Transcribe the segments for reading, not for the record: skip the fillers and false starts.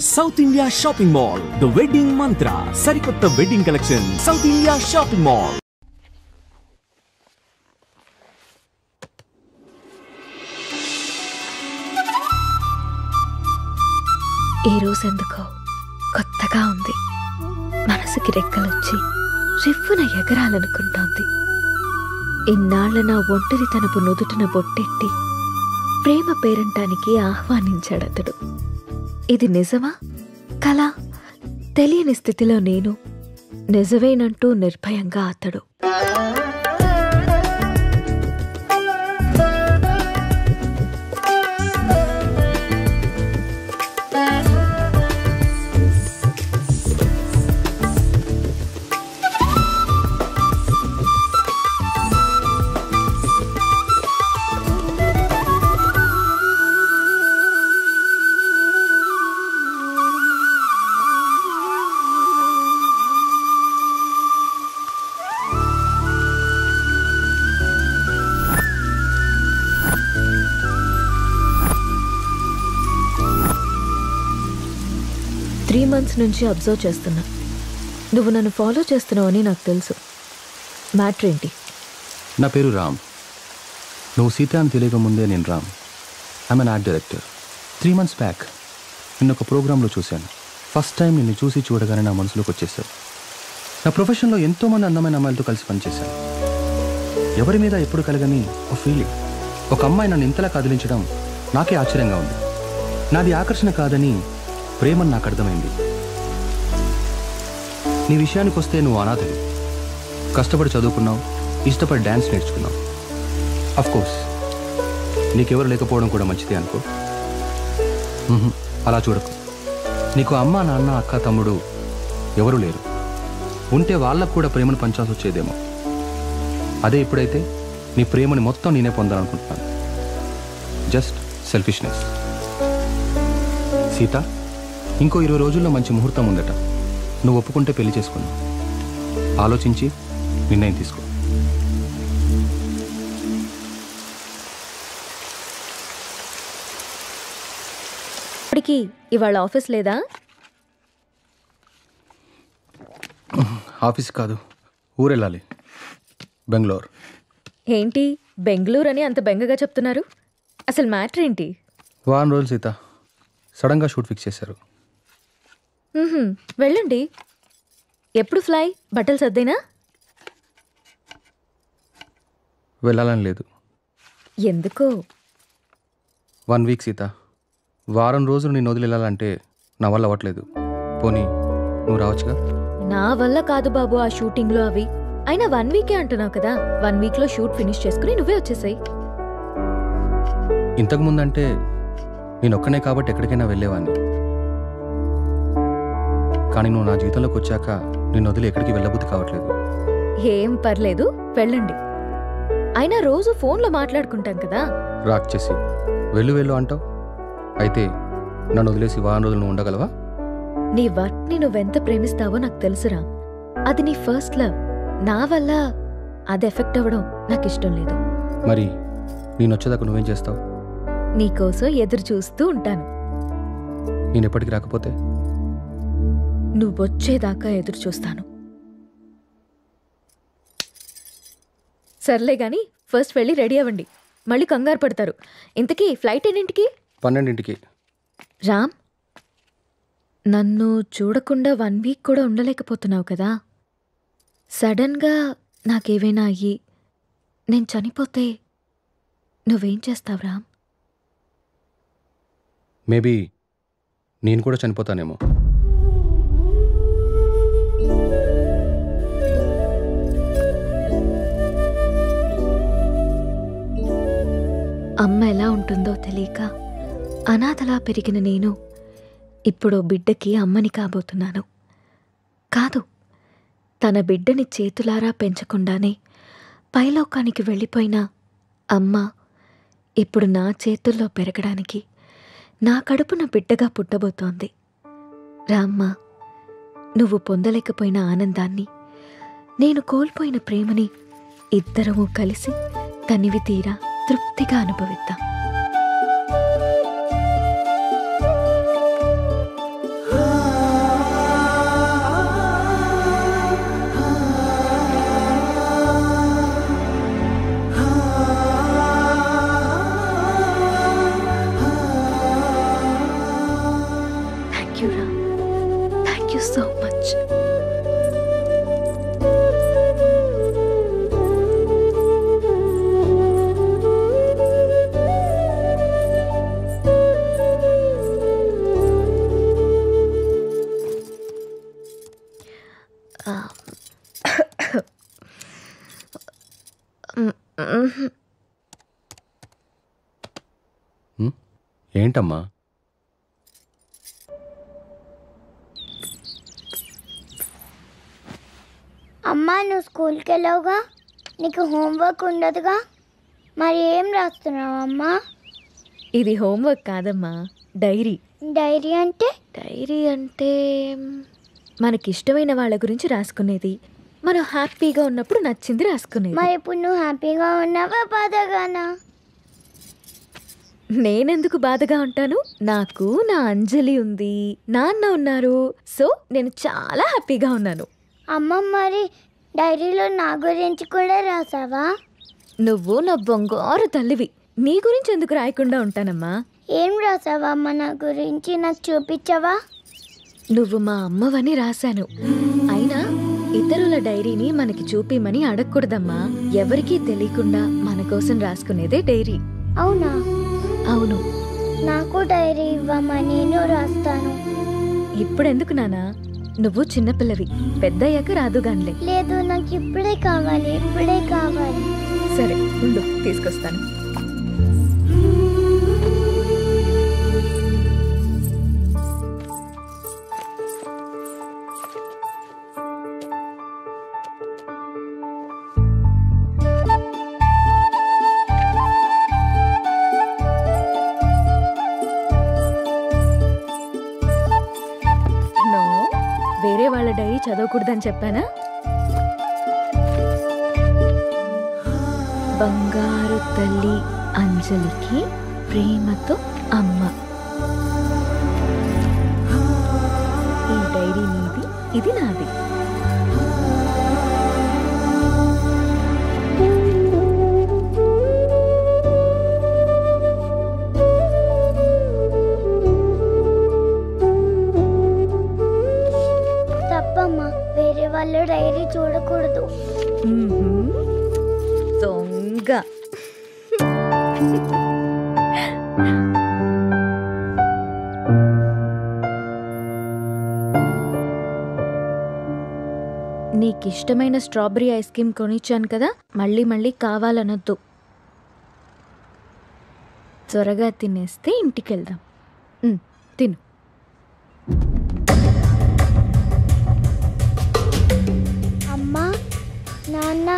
South India shopping mall, the wedding మంత్ర, సరికొత్త wedding collection, south India shopping mall. ఈ రోజు ఎందుకో కొత్తగా ఉంది. మనసుకి రెక్కలొచ్చి రివ్వున ఎగరాలనుకుంటోంది. ఇన్నాళ్ల నా ఒంటరితనపు నుదుటిన బొట్టెట్టి ప్రేమ పేరంటానికి ఆహ్వానించాడతడు. ఇది నిజమా కళ తెలియని స్థితిలో నేను, నిజమేనంటూ నిర్భయంగా అతడు. months నుంచి అబ్జర్వ్ చేస్తున్నా. నువ్వు నన్ను ఫాలో చేస్తున్నావు అని నాకు తెలుసు. మ్యాటర్ ఏంటి? నా పేరు రామ్. నువ్వు సీత అని తెలియక ముందే నేను Ram. I'm an art director. 3 months back నిన్న ఒక ప్రోగ్రాంలో చూశాను. ఫస్ట్ టైం నిన్ను చూసి చూడగానే నా మనసులోకి వచ్చేసావు. నా ప్రొఫెషన్లో ఎంతోమంది అందమైన అమ్మాయిలతో కలిసి పనిచేశాను. ఎవరి మీద ఎప్పుడు కలగని ఒక ఫీలింగ్. ఒక అమ్మాయి నన్ను ఇంతలా కదిలించడం నాకే ఆశ్చర్యంగా ఉంది. నాది ఆకర్షణ కాదని ప్రేమని నాకు అర్థమైంది. నీ విషయానికి వస్తే నువ్వు అనాథవి. కష్టపడి చదువుకున్నావు, ఇష్టపడి డ్యాన్స్ నేర్చుకున్నావు. అఫ్కోర్స్ నీకెవరు లేకపోవడం కూడా మంచిదే అనుకో. అలా చూడకు. నీకు అమ్మ, నాన్న, అక్క, తమ్ముడు ఎవరూ లేరు. ఉంటే వాళ్ళకు కూడా ప్రేమను పంచాల్సి వచ్చేదేమో. అదే ఇప్పుడైతే నీ ప్రేమని మొత్తం నేనే పొందాలనుకుంటున్నాను. Just selfishness. సీత, ఇంకో 20 రోజుల్లో మంచి ముహూర్తం ఉందట. నువ్వు ఒప్పుకుంటే పెళ్లి చేసుకున్నావు. ఆలోచించి నిర్ణయం తీసుకో. ఇప్పటికి ఇవాళ ఆఫీస్ లేదా? ఆఫీస్ కాదు, ఊరెళ్ళాలి. బెంగళూరు. ఏంటి బెంగళూరు అని అంత బెంగగా చెప్తున్నారు? అసలు మ్యాటర్ ఏంటి? వారం రోజులు సీత, సడన్గా షూట్ ఫిక్స్ చేశారు. వెళ్ళండి. ఎప్పుడు ఫ్లై? బట్టలు సర్దేనా? వెళ్ళాలని లేదు. ఎందుకో? 1 week సీత. వారం రోజులు నేను వదిలేయాలంటే నా వల్ల అవ్వట్లేదు. పోనీ నువ్వు రావచ్చుగా? నా వల్ల కాదు బాబు ఆ షూటింగ్లో అవి. అయినా 1 week అంటున్నావు కదా. 1 weekలో షూట్ ఫినిష్ చేసుకుని నువ్వే వచ్చేసాయి. ఇంతకుముందంటే నేను ఒక్కనే కాబట్టి ఎక్కడికైనా వెళ్ళేవాడిని. కానీ నువ్వు నా జీవితంలోకి వచ్చాక నిన్ను వదిలి ఎక్కడికి వెళ్ళబుద్ధి కావట్లేదు. ఏం పర్లేదు, వెళ్ళండి. అయినా రోజు ఫోన్లో మాట్లాడుకుంటాం కదా. రాక్ చేసి వెళ్ళు వెళ్ళు అంటావు. అయితే నన్ను వదిలేసి వారం రోజులు నువ్వు ఉండగలవా? నీ వర్క్ని నువ్వెంత ప్రేమిస్తావో నాకు తెలుసురా. అది నీ ఫస్ట్ లవ్. నా వల్ల అది ఎఫెక్ట్ అవ్వడం నాకు ఇష్టం లేదు. మరి నేను వచ్చేదాకా నువ్వేం చేస్తావు? నీకోసం ఎదురు చూస్తూ ఉంటాను. నేను ఎప్పటికి రాకపోతే? నువ్వొచ్చేదాకా ఎదురు చూస్తాను. సర్లే గాని ఫస్ట్ వెళ్ళి రెడీ అవ్వండి. మళ్ళీ కంగారు పడతారు. ఇంతకీ ఫ్లైట్ ఎన్నింటికి? 12ంటికి. రామ్, నన్ను చూడకుండా 1 week కూడా ఉండలేకపోతున్నావు కదా. సడన్గా నాకేవైనా అయ్యి నేను చనిపోతే నువ్వేం చేస్తావు రామ్? మేబీ నేను కూడా చనిపోతానేమో. అమ్మ ఎలా ఉంటుందో తెలియక అనాథలా పెరిగిన నేను ఇప్పుడు బిడ్డకి అమ్మని కాబోతున్నాను. కాదు, తన బిడ్డని చేతులారా పెంచకుండానే పైలోకానికి వెళ్ళిపోయిన అమ్మ ఇప్పుడు నా చేతుల్లో పెరగడానికి నా కడుపున బిడ్డగా పుట్టబోతోంది. రామ్మ, నువ్వు పొందలేకపోయిన ఆనందాన్ని, నేను కోల్పోయిన ప్రేమని ఇద్దరము కలిసి తనివి తీరా తృప్తిగా అనుభవిద్దాం. థ్యాంక్ యూ రా, థ్యాంక్ యూ సో మచ్. ఏంటమ్మా? అమ్మా, నువ్వు స్కూల్కి వెళ్ళావుగా, నీకు హోంవర్క్ ఉండదుగా, మరి ఏం రాస్తున్నావు అమ్మా? ఇది హోంవర్క్ కాదమ్మా, డైరీ. డైరీ అంటే? డైరీ అంటే మనకిష్టమైన వాళ్ళ గురించి రాసుకునేది, మనం హ్యాపీగా ఉన్నప్పుడు నచ్చింది రాసుకునేది. మరి ఇప్పుడు నువ్వు హ్యాపీగా ఉన్నావా బాధగానా? నేనెందుకు బాధగా ఉంటాను? నాకు నా అంజలి ఉంది, నాన్న ఉన్నారు, సో నేను చాలా హ్యాపీగా ఉన్నాను. అమ్మ, మరి డైరీలో నా గురించి కూడా రాసావా? నువ్వు నా బంగారు తల్లివి, నీ గురించి ఎందుకు రాయకుండా ఉంటానమ్మా? ఏం రాసావా అమ్మ నా గురించి? నాకు చూపించవా? నువ్వు మా అమ్మవని రాశాను. అయినా ఇతరుల డైరీని మనకి చూపిమని అడగకూడదమ్మా. ఎవరికీ తెలియకుండా మన కోసం రాసుకునేదే డైరీ. అవునా? అవును. నాకు డైరీ ఇవ్వమ్మా, నేను రాస్తాను. ఇప్పుడెందుకు నానా? నువ్వు చిన్నపిల్లవి, పెద్దయ్యాక రాదుగాన్లే. లేదు, నాకు ఇప్పుడే కావాలి, ఇప్పుడే కావాలి. సరే ఉండు, తీసుకొస్తాను. వేరే వాళ్ళ డైరీ చదవకూడదని చెప్పానా? బంగారు తల్లి అంజలికి ప్రేమతో అమ్మ. ఈ డైరీ నీది, ఇది నాది. వేరే వాళ్ళు డైరీ చూడకూడదు. దొంగ. నీకిష్టమైన స్ట్రాబెరీ ఐస్ క్రీమ్ కొనిచ్చాను కదా, మళ్ళీ మళ్ళీ కావాలనొద్దు. త్వరగా తినేస్తే ఇంటికెళ్దాం. తిను. అమ్మా, నాన్న,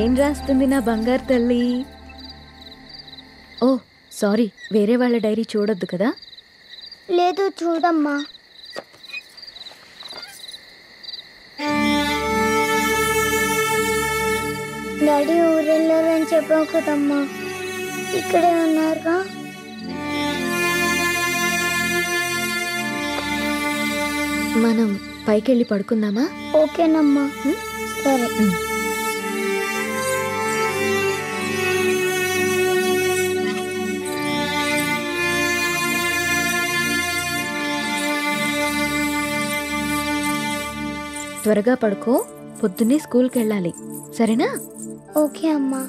ఏం రాస్తుంది నా బంగారు తల్లి? ఓ సారీ, వేరే వాళ్ళ డైరీ చూడొద్దు కదా. లేదు, చూడమ్మా. డాడీ ఊరెళ్ళారని చెప్పావు కదమ్మా, ఇక్కడే ఉన్నారుగా. మనం పైకెళ్ళి పడుకుందామా? ఓకేనమ్మా. సరే. త్వరగా పడుకో, పొద్దున్నే స్కూల్కి వెళ్ళాలి, సరేనా? ఓకే అమ్మా.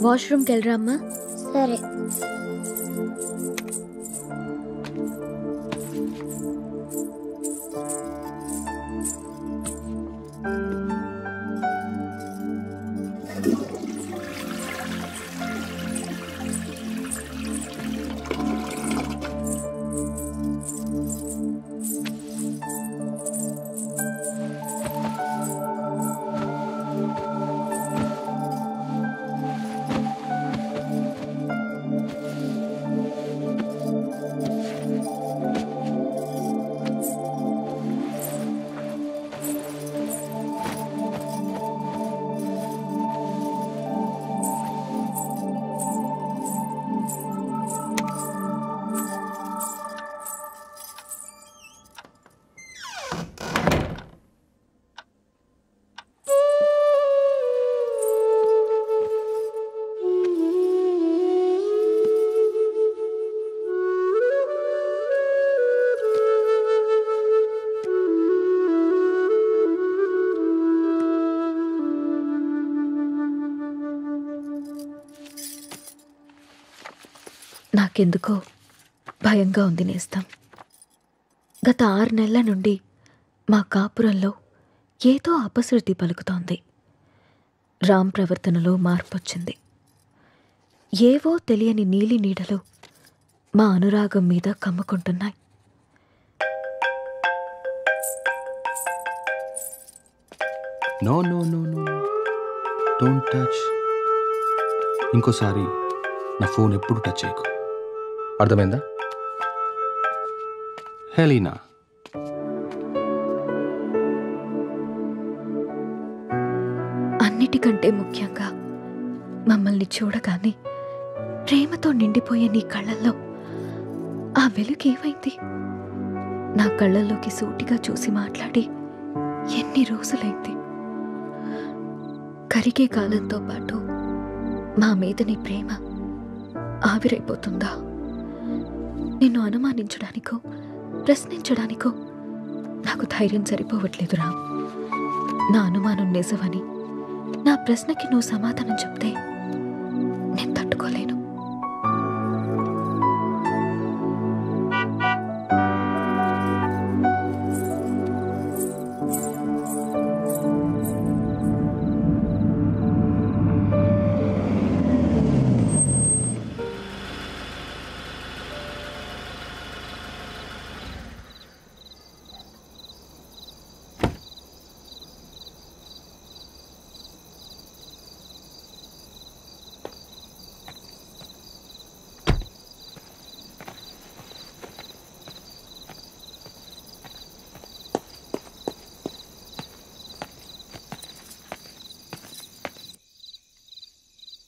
వాష్రూమ్కి వెళ్ళరా అమ్మా. సరే. నాకెందుకో భయంగా ఉంది నేస్తం. గత 6 నెలల నుండి మా కాపురంలో ఏదో అపశృతి పలుకుతోంది. రామ్ ప్రవర్తనలో మార్పొచ్చింది. ఏవో తెలియని నీలి నీడలు మా అనురాగం మీద కమ్ముకుంటున్నాయి. No no no no don't touch. ఇంకోసారి నా ఫోన్ ఎప్పుడు టచ్ చేయకు, అర్థమైందా? హెలీనా, అన్నిటికంటే ముఖ్యంగా మమ్మల్ని చూడగానే ప్రేమతో నిండిపోయే నీ కళ్ళల్లో ఆ వెలుగు ఏమైంది? నా కళ్ళల్లోకి సూటిగా చూసి మాట్లాడి ఎన్ని రోజులైంది? కరిగే కాలంతో పాటు మా మీద నీ ప్రేమ ఆవిరైపోతుందా? నిన్ను అనుమానించడానికో ప్రశ్నించడానికో నాకు ధైర్యం సరిపోవట్లేదు రామ్. నా అనుమానం నిజమని, నా ప్రశ్నకి నువ్వు సమాధానం చెప్తే నేను తట్టుకోలేను.